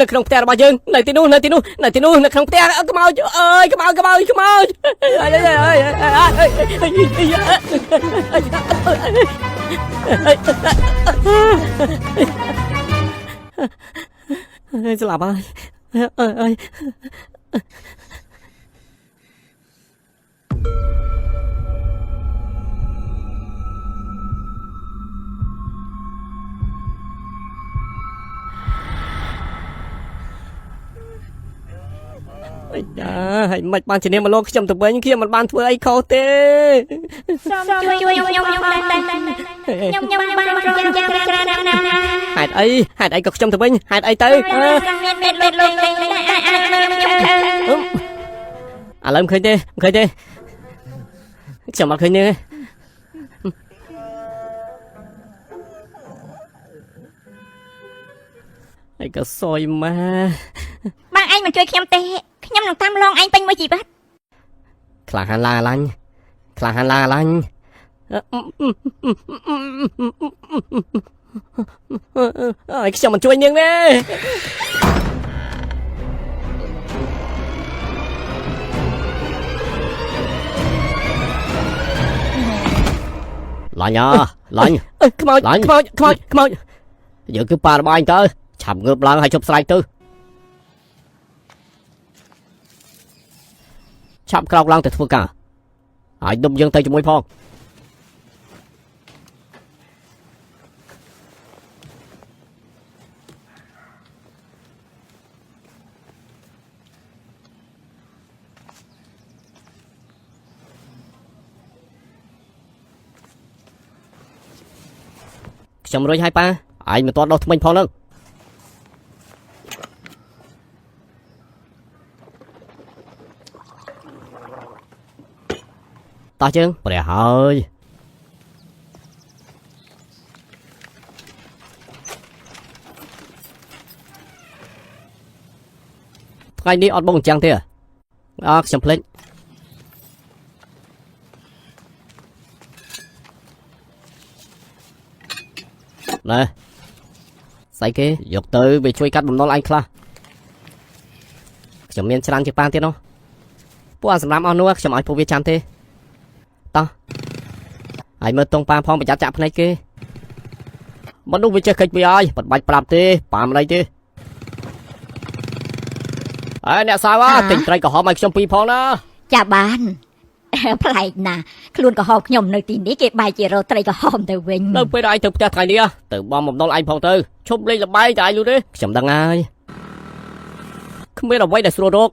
នៅក្នុងផ្ទះរបស់យើងនៅទីនោះនៅក្នុងផ្ទះខ្មោចអើយខ្មោចស្លាប់ហើយអើយហើយមិនបានជំនាញមកលោកខ្ញុំទៅវិញខ្ញុំមិនបានធ្វើអីខុសទេសូមជួយខ្ញុំបានរងចាំច្រើនណាស់ហេតុអីក៏ខ្ញុំទៅវិញហេតុអីទៅមានលោកលេងអាចមើលខ្ញុំទៅឥឡូវមិនឃើញទេខ្ញុំអត់ឃើញទេអីក៏សយម៉ាបងឯងមិនជួយខ្ញុំទេខ្ញុំនឹងតាមឡងឯងពេញមួយជីវិតក្លាហានឡាឡាញ់អើយខ្ញុំមិនជួយនាងទេឡាញ់ខ្មោចយើងគឺប៉ារបស់ឯងទៅឆាប់ងើបឡើងហើយជប់ស្រែកទៅឆាប់ក្រោកឡើងទៅធ្វើការហើយដុំយើងទៅជាមួយផងខ្ញុំរួចហើយប៉ាឯងមិនទាន់ដោះថ្មិញផងនោះតោះជើងព្រះហើយថ្ងៃនេះអត់បងអញ្ចឹងទេខ្ញុំភ្លេចណែស្អីគេយកទៅវាជួយកាត់បំណុលឯងខ្លះខ្ញុំមានច្រើនជាងប៉ាទៀតនោះពួកសម្រាប់អស់នោះខ្ញុំឲ្យពួកវាចាំទេតោះហើយមើលតងប៉ាផងប្រយ័ត្នចាក់ភ្នែកគេមនុស្សវាចេះកិច្ចវាហើយមិនបាច់ប្រាប់ទេប៉ាមិនអីទេហើយអ្នកសាវទិញត្រីក្រហមឲ្យខ្ញុំ2ផងណាចាបានប្លែកណាស់ខ្លួនក្រហមខ្ញុំនៅទីនេះគេបែរជារកត្រីក្រហមទៅវិញនៅពេលឯងទៅផ្ទះថ្ងៃនេះទៅបងបំណុលឯងផងទៅឈប់លេងល្បែងតែឯងលុះទេខ្ញុំដឹងហើយគ្មានអ្វីដែលស្រួលរក